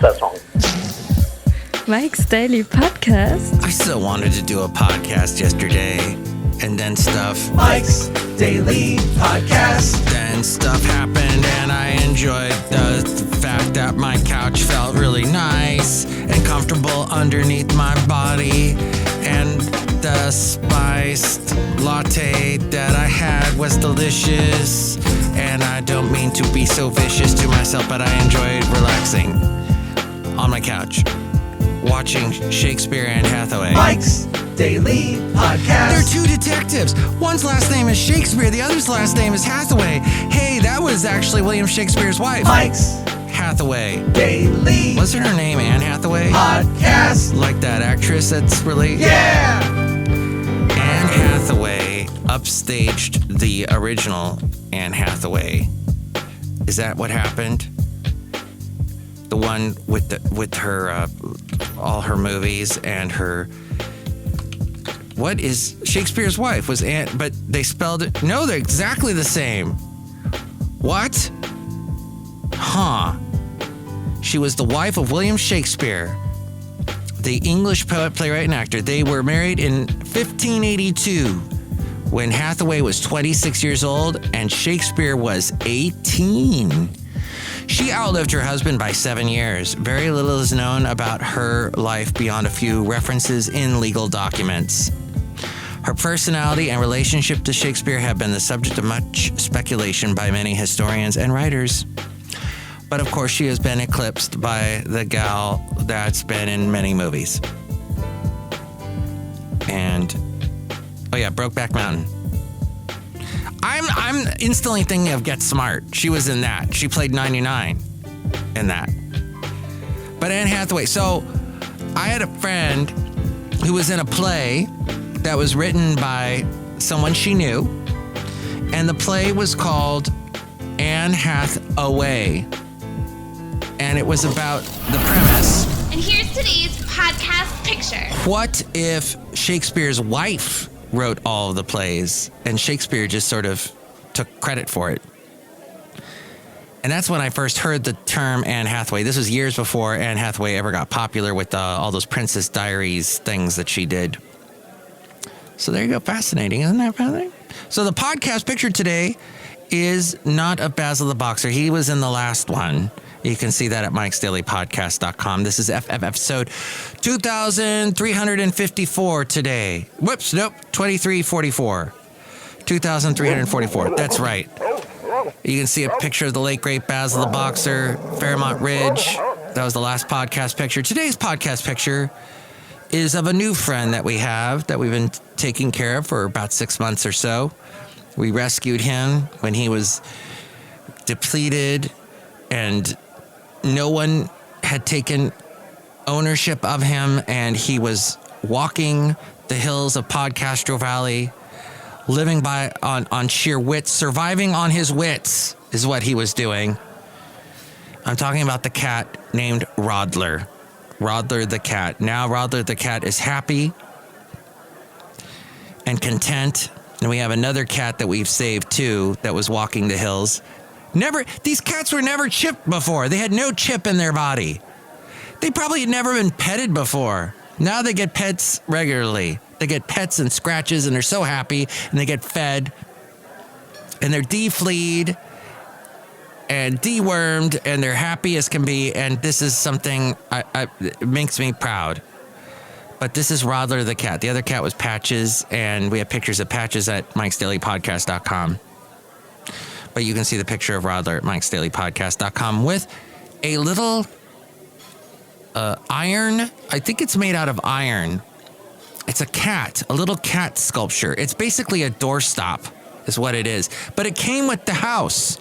that song. Mike's Daily Podcast. I still wanted to do a podcast yesterday, and then Mike's Daily Podcast. Then stuff happened, and I enjoyed the fact that my couch felt really nice and comfortable underneath my body, and the spiced latte that I had was delicious. And I don't mean to be so vicious to myself, but I enjoyed relaxing on my couch, watching Shakespeare and Hathaway. Mike's Daily Podcast. They're two detectives. One's last name is Shakespeare. The other's last name is Hathaway. Hey, that was actually William Shakespeare's wife. Mike's Hathaway. Daily Wasn't her name Anne Hathaway? Podcast. Like that actress that's really... Yeah! Anne Hathaway upstaged the original Anne Hathaway. Is that what happened? The one with her all her movies and her... What is Shakespeare's wife was Anne, but they spelled it... No, they're exactly the same. What? Huh. She was the wife of William Shakespeare, the English poet, playwright, and actor. They were married in 1582 when Hathaway was 26 years old and Shakespeare was 18. She outlived her husband by 7 years. Very little is known about her life beyond a few references in legal documents. Her personality and relationship to Shakespeare have been the subject of much speculation by many historians and writers. But of course, she has been eclipsed by the gal that's been in many movies. And, oh yeah, Brokeback Mountain. I'm instantly thinking of Get Smart. She was in that. She played 99 in that. But Anne Hathaway. So I had a friend who was in a play that was written by someone she knew. And the play was called Anne Hathaway. And it was about the premise. And here's today's podcast picture. What if Shakespeare's wife wrote all of the plays and Shakespeare just sort of took credit for it? And that's when I first heard the term Anne Hathaway. This was years before Anne Hathaway ever got popular with all those Princess Diaries things that she did. So there you go. Fascinating. Isn't that fascinating? So the podcast picture today is not of Basil the Boxer. He was in the last one. You can see that at mikesdailypodcast.com. This is episode 2354 today. Whoops, nope, 2344. 2344. That's right. You can see a picture of the late, great Basil the Boxer, Fairmont Ridge. That was the last podcast picture. Today's podcast picture is of a new friend that we have that we've been taking care of for about 6 months or so. We rescued him when he was depleted and no one had taken ownership of him, and he was walking the hills of Podcastro Valley, living on sheer wits, surviving on his wits is what he was doing. I'm talking about the cat named Rodler. Rodler the cat. Now Rodler the cat is happy and content. And we have another cat that we've saved too that was walking the hills. These cats were never chipped before. They had no chip in their body. They probably had never been petted before. Now they get pets regularly. They get pets and scratches and they're so happy, and they get fed and they're defleed and dewormed and they're happy as can be. And this is something it makes me proud. But this is Rodler the cat. The other cat was Patches, and we have pictures of Patches at mikesdailypodcast.com. But you can see the picture of Rodler at mikesdailypodcast.com with a little iron. I think it's made out of iron. It's a cat, a little cat sculpture. It's basically a doorstop is what it is. But it came with the house.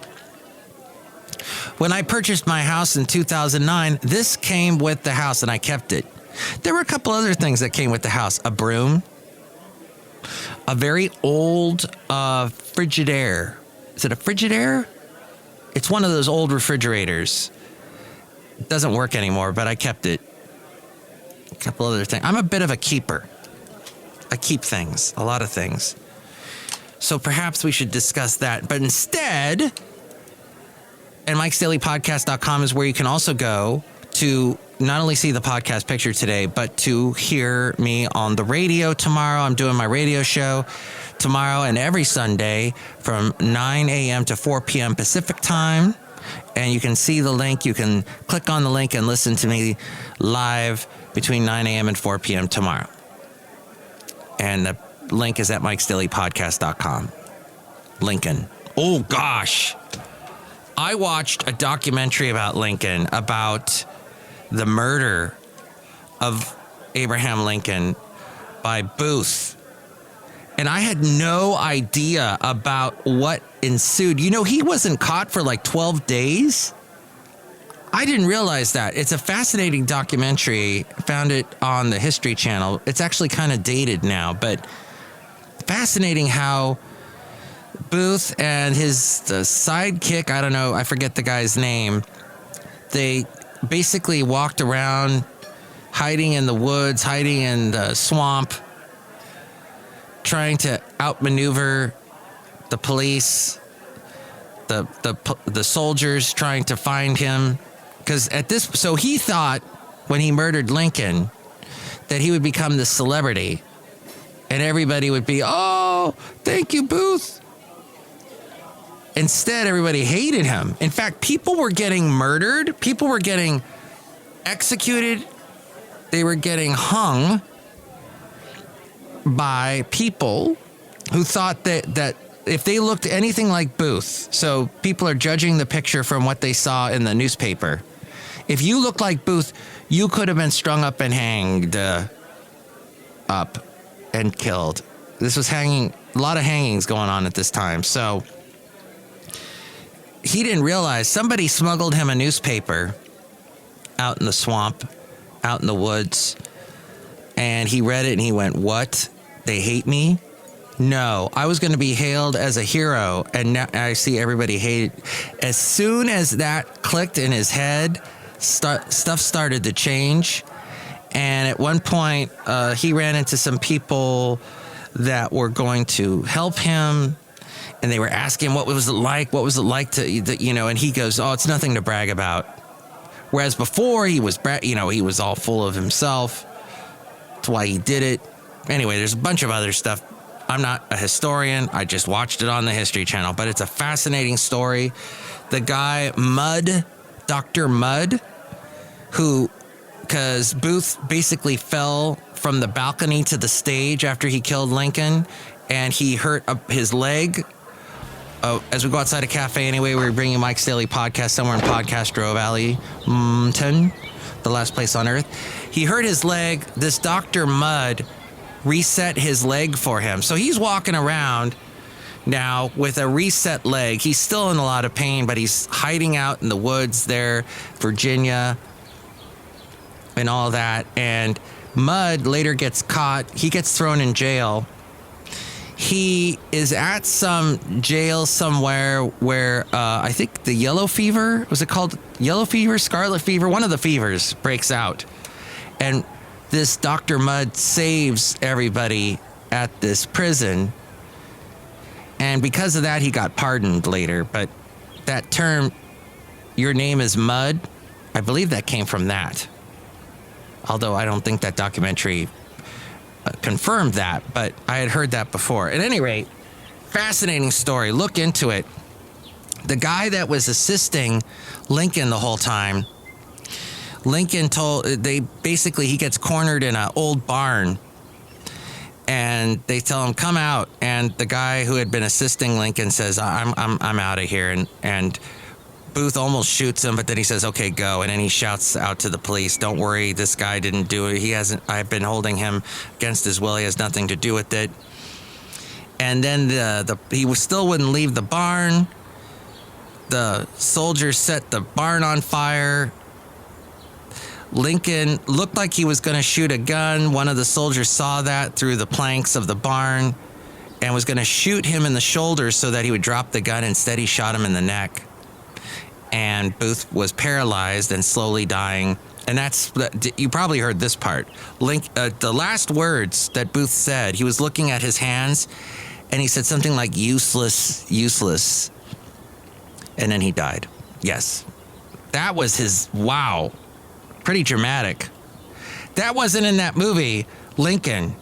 When I purchased my house in 2009, this came with the house and I kept it. There were a couple other things that came with the house. A broom. A very old Frigidaire. Is it a Frigidaire? It's one of those old refrigerators. It doesn't work anymore, but I kept it. A couple other things. I'm a bit of a keeper. I keep things, a lot of things. So perhaps we should discuss that. But instead, and mikesdailypodcast.com is where you can also go to not only see the podcast picture today, but to hear me on the radio tomorrow. I'm doing my radio show tomorrow and every Sunday from 9 a.m. to 4 p.m. Pacific time. And you can see the link. You can click on the link and listen to me live between 9 a.m. and 4 p.m. tomorrow. And the link is at mikesdailypodcast.com. Lincoln. Oh, gosh. I watched a documentary about Lincoln, about the murder of Abraham Lincoln by Booth. And I had no idea about what ensued. You know, he wasn't caught for like 12 days. I didn't realize that. It's a fascinating documentary. Found it on the History Channel. It's actually kind of dated now, but fascinating how Booth and his sidekick, I don't know, I forget the guy's name, they basically walked around hiding in the woods, hiding in the swamp, trying to outmaneuver the police, the soldiers trying to find him. Because so he thought when he murdered Lincoln that he would become the celebrity and everybody would be, oh, thank you, Booth. Instead, everybody hated him. In fact, people were getting murdered. People were getting executed. They were getting hung by people who thought that if they looked anything like Booth, so people are judging the picture from what they saw in the newspaper. If you look like Booth, you could have been strung up and hanged up and killed. This was a lot of hangings going on at this time. So he didn't realize somebody smuggled him a newspaper out in the swamp, out in the woods, and he read it and he went, what? They hate me? No, I was going to be hailed as a hero, and now I see everybody hate. As soon as that clicked in his head, stuff started to change. And at one point, he ran into some people that were going to help him. And they were asking, what was it like? What was it like to, and he goes, oh, it's nothing to brag about. Whereas before he was, he was all full of himself. That's why he did it. Anyway, there's a bunch of other stuff. I'm not a historian. I just watched it on the History Channel, but it's a fascinating story. The guy, Dr. Mudd, because Booth basically fell from the balcony to the stage after he killed Lincoln, and he hurt his leg. As we go outside a cafe anyway, we're bringing Mike's Daily Podcast somewhere in Podcast Grove Alley, the last place on earth. He hurt his leg. This Dr. Mudd reset his leg for him. So he's walking around now with a reset leg. He's still in a lot of pain, but he's hiding out in the woods there, Virginia, and all that. And Mudd later gets caught. He gets thrown in jail. He is at some jail somewhere where I think the yellow fever, was it called yellow fever, scarlet fever? One of the fevers breaks out. And this Dr. Mudd saves everybody at this prison. And because of that, he got pardoned later. But that term, your name is Mudd, I believe that came from that. Although I don't think that documentary confirmed that, but I had heard that before. At any rate, fascinating story. Look into it. The guy that was assisting Lincoln the whole time, Lincoln he gets cornered in an old barn, and they tell him, come out. And the guy who had been assisting Lincoln says, I'm out of here. And Booth almost shoots him, but then he says, okay, go. And then he shouts out to the police, don't worry, this guy didn't do it. I've been holding him against his will. He has nothing to do with it. And then he still wouldn't leave the barn. The soldiers set the barn on fire. Lincoln looked like he was going to shoot a gun. One of the soldiers saw that through the planks of the barn and was going to shoot him in the shoulder so that he would drop the gun. Instead, he shot him in the neck. And Booth was paralyzed and slowly dying. And you probably heard this part. The last words that Booth said, he was looking at his hands, and he said something like, useless, useless. And then he died. Yes. That was his, wow. pretty dramatic. That wasn't in that movie, Lincoln,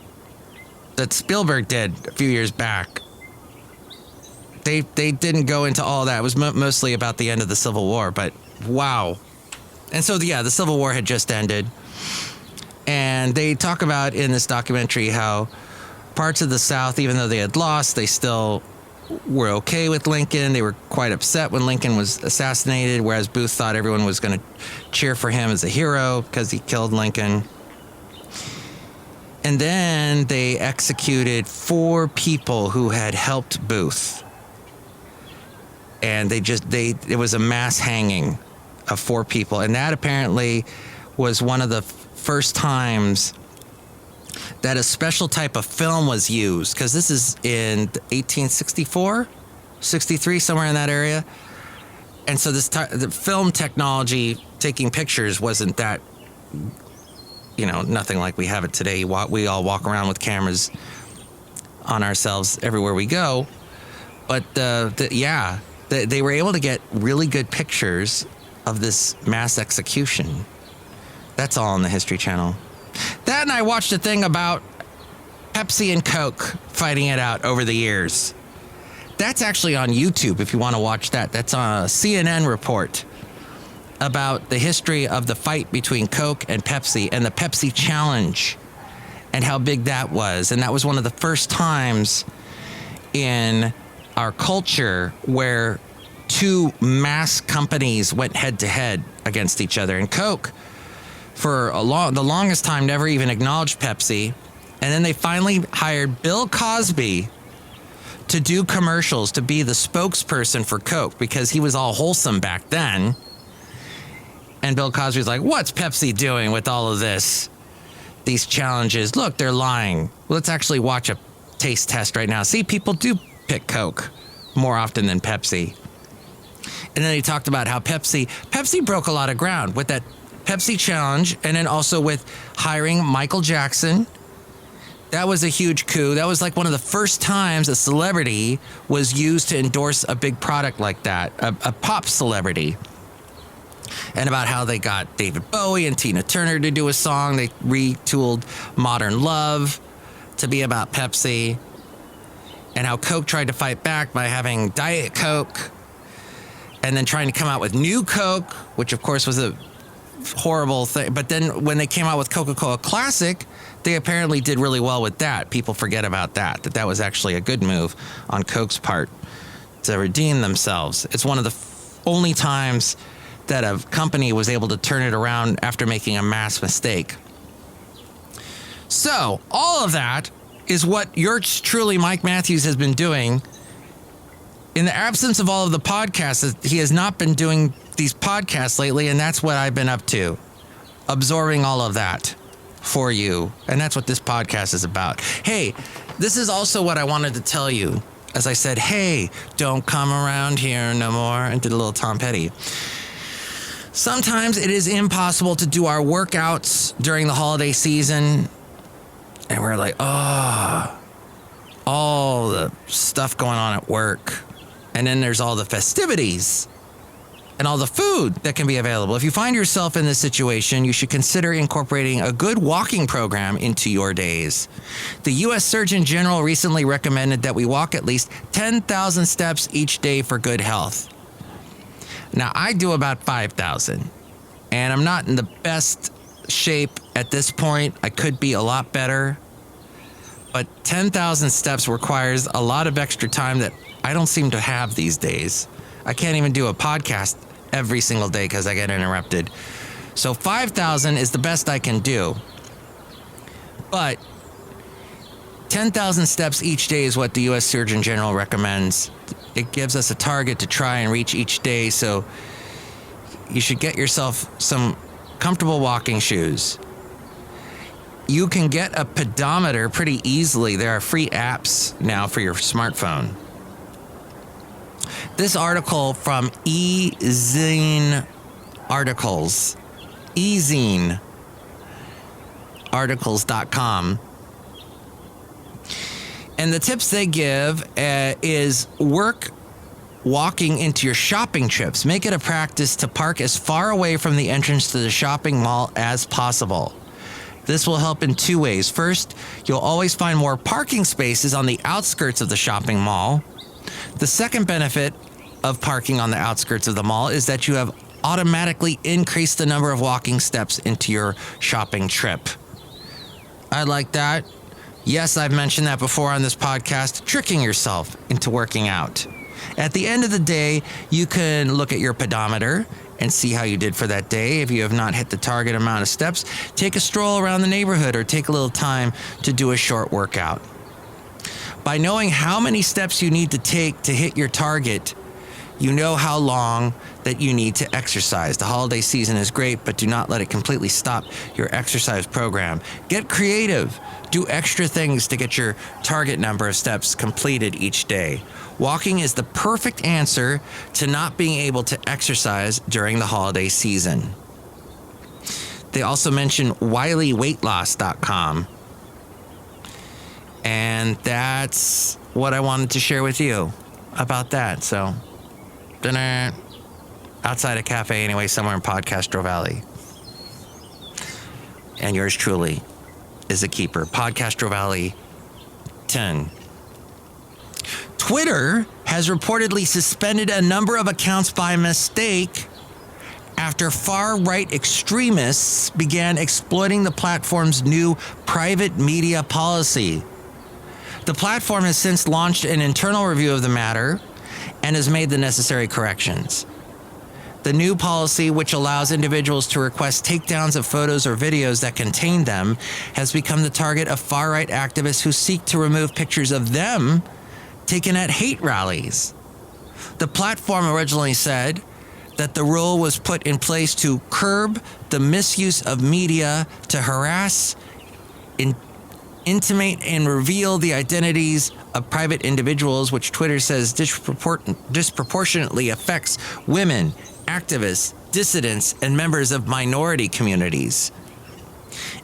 that Spielberg did a few years back. They didn't go into all that. It was mostly about the end of the Civil War, but wow. And so, yeah, the Civil War had just ended. And they talk about in this documentary how parts of the South, even though they had lost, they still were okay with Lincoln. They were quite upset when Lincoln was assassinated, whereas Booth thought everyone was going to cheer for him as a hero because he killed Lincoln. And then they executed 4 people who had helped Booth. And it was a mass hanging of 4 people. And that apparently was one of the first times that a special type of film was used, because this is in 1864, 63, somewhere in that area. And so the film technology, taking pictures, wasn't that, nothing like we have it today. We all walk around with cameras on ourselves everywhere we go. But they were able to get really good pictures of this mass execution. That's all on the History Channel. That, and I watched a thing about Pepsi and Coke fighting it out over the years. That's actually on YouTube if you want to watch that. That's on a CNN report about the history of the fight between Coke and Pepsi and the Pepsi Challenge and how big that was. And that was one of the first times in our culture where 2 mass companies went head to head against each other. And Coke, for the longest time, never even acknowledged Pepsi. And then they finally hired Bill Cosby to do commercials, to be the spokesperson for Coke, because he was all wholesome back then. And Bill Cosby's like, what's Pepsi doing with all of this? These challenges. Look, they're lying. Let's actually watch a taste test right now. See, people do pick Coke more often than Pepsi. And then he talked about how Pepsi broke a lot of ground with that Pepsi Challenge, and then also with hiring Michael Jackson. That was a huge coup. That was like one of the first times a celebrity was used to endorse a big product like that, a pop celebrity. And about how they got David Bowie and Tina Turner to do a song. They retooled Modern Love to be about Pepsi. And how Coke tried to fight back by having Diet Coke and then trying to come out with new Coke, which of course was a horrible thing. But then when they came out with Coca-Cola Classic, they apparently did really well with that. People forget about that was actually a good move on Coke's part to redeem themselves. It's one of the only times that a company was able to turn it around after making a mass mistake. So all of that is what yours truly, Mike Matthews, has been doing. In the absence of all of the podcasts, he has not been doing these podcasts lately, and that's what I've been up to, absorbing all of that for you. And that's what this podcast is about. Hey, this is also what I wanted to tell you. As I said, hey, don't come around here no more, and did a little Tom Petty. Sometimes it is impossible to do our workouts during the holiday season. And we're like, oh, all the stuff going on at work. And then there's all the festivities and all the food that can be available. If you find yourself in this situation, you should consider incorporating a good walking program into your days. The U.S. Surgeon General recently recommended that we walk at least 10,000 steps each day for good health. Now, I do about 5,000, and I'm not in the best shape at this point. I could be a lot better, but 10,000 steps requires a lot of extra time that I don't seem to have these days. I can't even do a podcast every single day because I get interrupted. So 5,000 is the best I can do. But 10,000 steps each day is what the U.S. Surgeon General recommends. It gives us a target to try and reach each day. So you should get yourself some comfortable walking shoes. You can get a pedometer pretty easily. There are free apps now for your smartphone. This article from eZine Articles, eZineArticles.com. And the tips they give is work walking into your shopping trips. Make it a practice to park as far away from the entrance to the shopping mall as possible. This will help in two ways. First, you'll always find more parking spaces on the outskirts of the shopping mall. The second benefit of parking on the outskirts of the mall is that you have automatically increased the number of walking steps into your shopping trip. I like that. Yes, I've mentioned that before on this podcast, tricking yourself into working out. At the end of the day, you can look at your pedometer and see how you did for that day. If you have not hit the target amount of steps, take a stroll around the neighborhood or take a little time to do a short workout. By knowing how many steps you need to take to hit your target, you know how long that you need to exercise. The holiday season is great, but do not let it completely stop your exercise program. Get creative. Do extra things to get your target number of steps completed each day. Walking is the perfect answer to not being able to exercise during the holiday season. They also mention WileyWeightLoss.com. And that's what I wanted to share with you about that. So, dinner outside a cafe anyway, somewhere in Podcastro Valley. And yours truly is a keeper. Podcastro Valley 10. Twitter has reportedly suspended a number of accounts by mistake after far-right extremists began exploiting the platform's new private media policy. The platform has since launched an internal review of the matter and has made the necessary corrections. The new policy, which allows individuals to request takedowns of photos or videos that contain them, has become the target of far-right activists who seek to remove pictures of them taken at hate rallies. The platform originally said that the rule was put in place to curb the misuse of media to harass, intimate, and reveal the identities of private individuals, which Twitter says disproportionately affects women, activists, dissidents, and members of minority communities.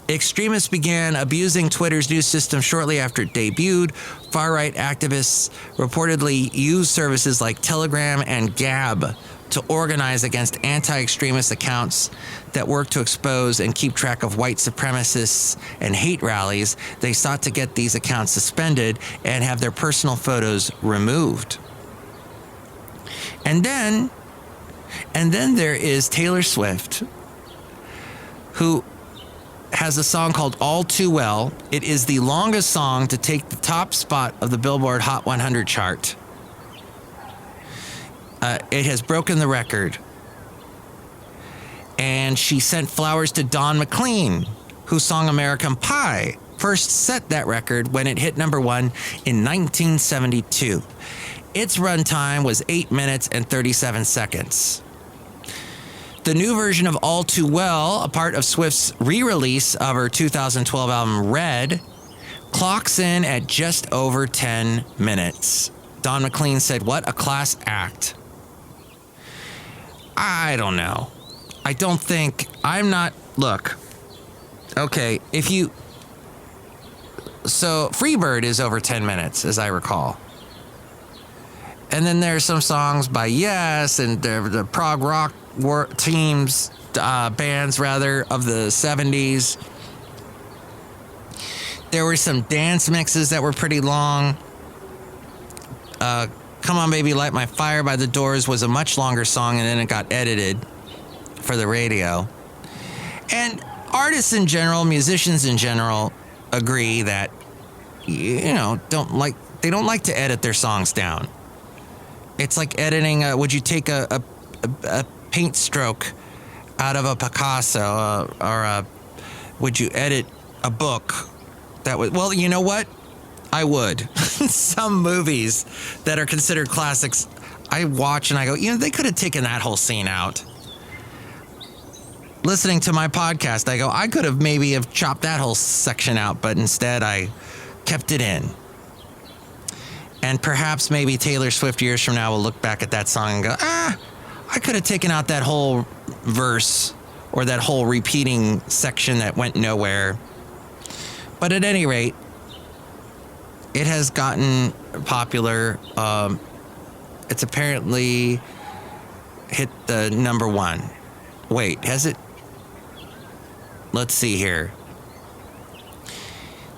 Extremists began abusing Twitter's new system shortly after it debuted. Far-right activists reportedly used services like Telegram and Gab to organize against anti-extremist accounts that work to expose and keep track of white supremacists and hate rallies. They sought to get these accounts suspended and have their personal photos removed. And then there is Taylor Swift, who has a song called All Too Well. It is the longest song to take the top spot of the Billboard Hot 100 chart. It has broken the record. And she sent flowers to Don McLean, whose song American Pie first set that record when it hit number one in 1972. Its runtime was 8 minutes and 37 seconds. The new version of All Too Well, a part of Swift's re-release of her 2012 album Red, clocks in at just over 10 minutes. Don McLean said, "What a class act." I don't know. I don't think, look, okay, so Freebird is over 10 minutes, as I recall. And then there's some songs by Yes and the prog rock bands of the 70s. There were some dance mixes that were pretty long. Come On Baby Light My Fire by The Doors was a much longer song, and then it got edited for the radio. And artists in general, musicians in general, agree that, they don't like to edit their songs down. It's like editing, would you take a paint stroke out of a Picasso, or would you edit a book that would, well, you know what? I would. Some movies that are considered classics, I watch and I go, they could have taken that whole scene out. Listening to my podcast, I go, I could have maybe have chopped that whole section out, but instead I kept it in. And perhaps maybe Taylor Swift years from now will look back at that song and go, I could have taken out that whole verse or that whole repeating section that went nowhere. But at any rate, it has gotten popular. it's apparently hit the number one. Wait, has it? Let's see here.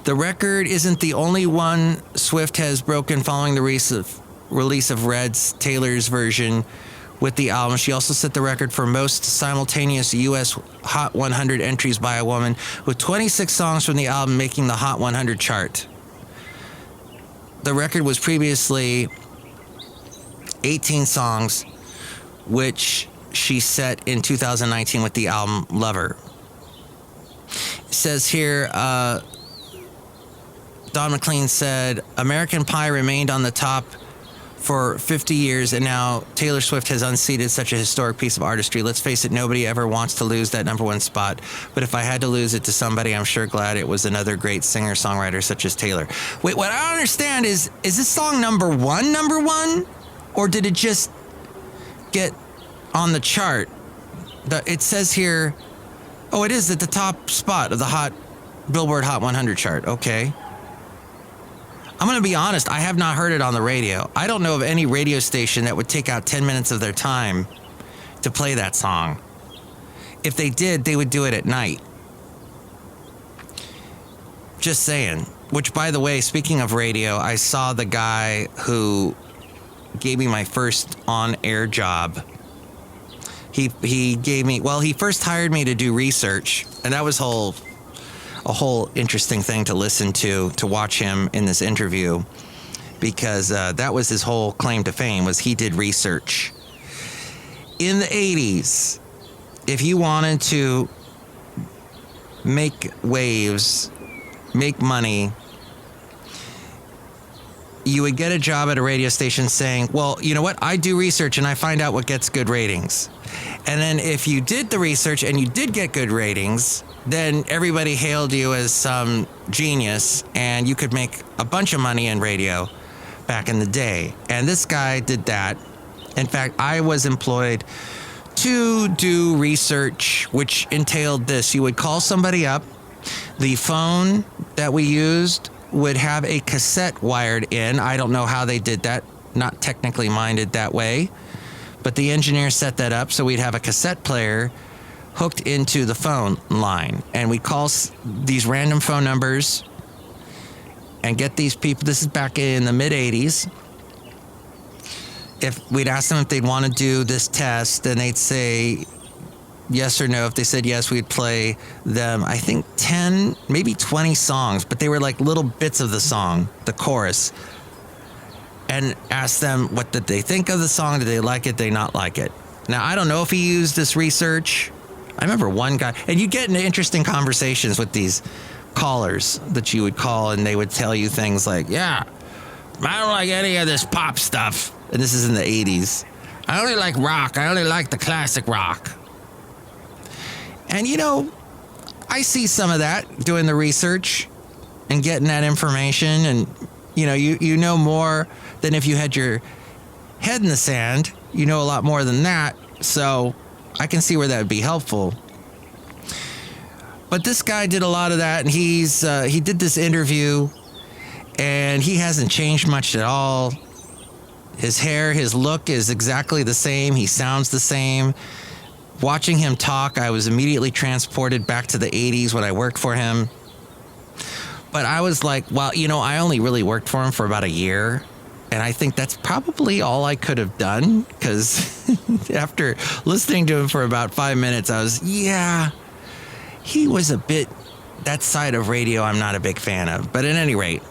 The record isn't the only one Swift has broken following the release of Red's Taylor's version with the album. She also set the record for most simultaneous U.S. Hot 100 entries by a woman, with 26 songs from the album making the Hot 100 chart. The record was previously 18 songs, which she set in 2019 with the album Lover. It says here, Don McLean said, American Pie remained on the top for 50 years, and now Taylor Swift has unseated such a historic piece of artistry. Let's face it, nobody ever wants to lose that number one spot. But if I had to lose it to somebody, I'm sure glad it was another great singer-songwriter such as Taylor. Wait, what I don't understand is this song number one? Or did it just get on the chart? It says here, oh, it is at the top spot of the Billboard Hot 100 chart. Okay. I'm going to be honest, I have not heard it on the radio. I don't know of any radio station that would take out 10 minutes of their time to play that song. If they did, they would do it at night. Just saying. Which, by the way, speaking of radio, I saw the guy who gave me my first on-air job. He gave me, well, he first hired me to do research, and that was a whole interesting thing to listen to watch him in this interview, because that was his whole claim to fame, was he did research. In the 80s, if you wanted to make waves, make money, you would get a job at a radio station saying, well, you know what? I do research and I find out what gets good ratings. And then if you did the research and you did get good ratings, then everybody hailed you as some genius and you could make a bunch of money in radio back in the day. And this guy did that. In fact, I was employed to do research, which entailed this. You would call somebody up. The phone that we used would have a cassette wired in. I don't know how they did that. Not technically minded that way. But the engineer set that up so we'd have a cassette player hooked into the phone line. And we'd call these random phone numbers and get these people. This is back in the mid-'80s. If we'd ask them if they'd want to do this test, then they'd say yes or no. If they said yes, we'd play them, I think, 10, maybe 20 songs. But they were like little bits of the song, the chorus. And ask them what did they think of the song. Did they like it? Did they not like it? Now, I don't know if he used this research. I remember one guy, and you get into interesting conversations with these callers that you would call, and they would tell you things like, yeah, I don't like any of this pop stuff. And this is in the 80s. I only like rock. I only like the classic rock. And, you know, I see some of that doing the research and getting that information. And, you know, you know more than if you had your head in the sand. You know a lot more than that. So I can see where that would be helpful. But this guy did a lot of that, and he did this interview, and he hasn't changed much at all. His hair, his look is exactly the same. He sounds the same. Watching him talk, I was immediately transported back to the 80s when I worked for him. But I was like, well, you know, I only really worked for him for about a year. And I think that's probably all I could have done, because after listening to him for about 5 minutes, I was, yeah, he was a bit, that side of radio I'm not a big fan of. But at any rate,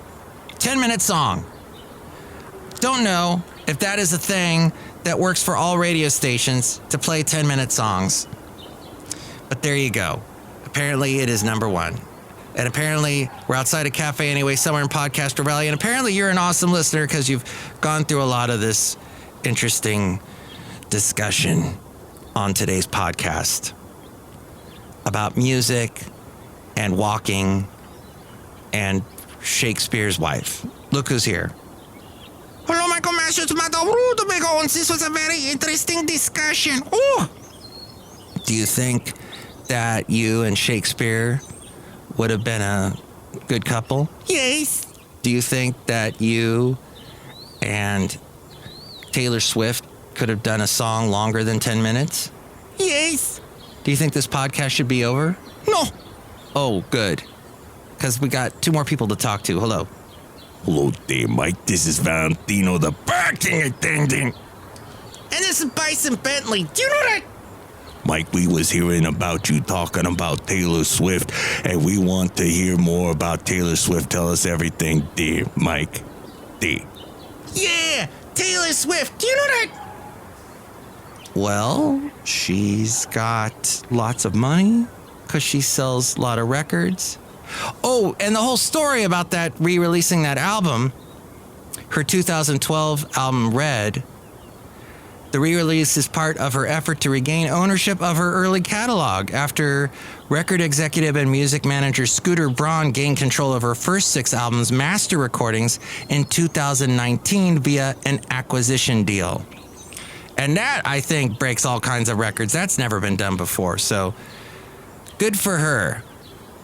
10-minute song. Don't know if that is a thing that works for all radio stations to play 10-minute songs. But there you go. Apparently it is number one. And apparently we're outside a cafe anyway, somewhere in Podcaster Valley. And apparently you're an awesome listener because you've gone through a lot of this interesting discussion on today's podcast about music and walking and Shakespeare's wife. Look who's here. Hello, my commercial to Madame Rootabega, and this was a very interesting discussion. Oh! Do you think that you and Shakespeare would have been a good couple? Yes. Do you think that you and Taylor Swift could have done a song longer than 10 minutes? Yes. Do you think this podcast should be over? No. Oh, good. Because we got 2 more people to talk to. Hello. Hello there, Mike. This is Valentino, the parking attendant. And this is Bison Bentley. Do you know that? Mike, we was hearing about you talking about Taylor Swift, and we want to hear more about Taylor Swift. Tell us everything, dear Mike. Dear. Yeah, Taylor Swift. Do you know that? Well, she's got lots of money because she sells a lot of records. Oh, and the whole story about that re-releasing that album, her 2012 album Red, the re-release is part of her effort to regain ownership of her early catalog after record executive and music manager Scooter Braun gained control of her first 6 albums' master recordings in 2019 via an acquisition deal. And that, I think, breaks all kinds of records. That's never been done before, so good for her.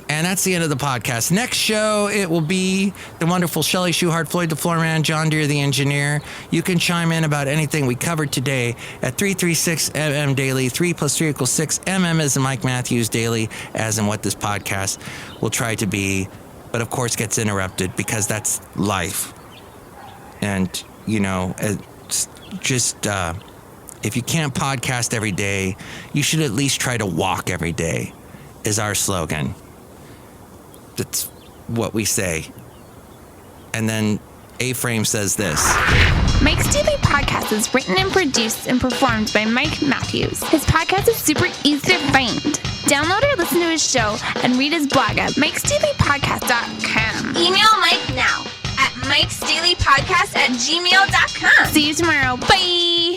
And that's the end of the podcast. Next show, it will be the wonderful Chely Shoehart, Floyd the Floorman, John Deere the engineer. You can chime in about anything we covered today at 336MM Daily. 3 + 3 = 6. MM as in Mike Matthews Daily, as in what this podcast will try to be, but of course gets interrupted because that's life. And, you know, it's just if you can't podcast every day, you should at least try to walk every day, is our slogan. That's what we say. And then A-Frame says this. Mike's Daily Podcast is written and produced and performed by Mike Matthews. His podcast is super easy to find. Download or listen to his show and read his blog at mikesdailypodcast.com. Email Mike now at mikesdailypodcast@gmail.com. See you tomorrow. Bye.